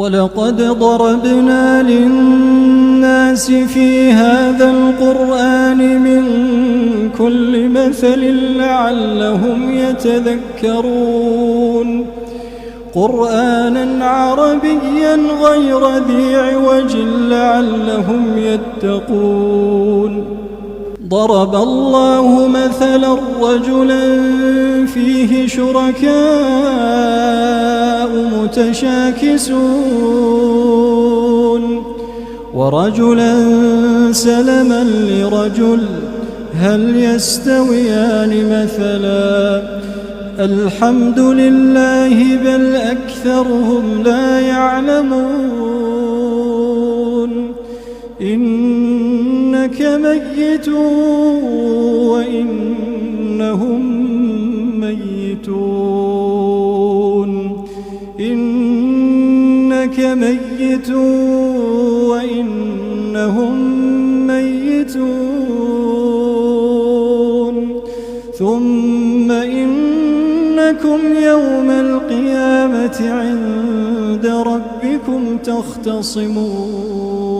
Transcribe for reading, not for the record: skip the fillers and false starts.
ولقد ضربنا للناس في هذا القرآن من كل مثل لعلهم يتذكرون قرآنا عربيا غير ذي عوج لعلهم يتقون ضرب الله مثلا رجلا فيه شركاء متشاكسون ورجلا سلما لرجل هل يستويان مثلا الحمد لله بل أكثرهم لا يعلمون إنك ميت وإنهم ميتون إنك ميت وإنهم ميتون ثم إنكم يوم القيامة عند ربكم تختصمون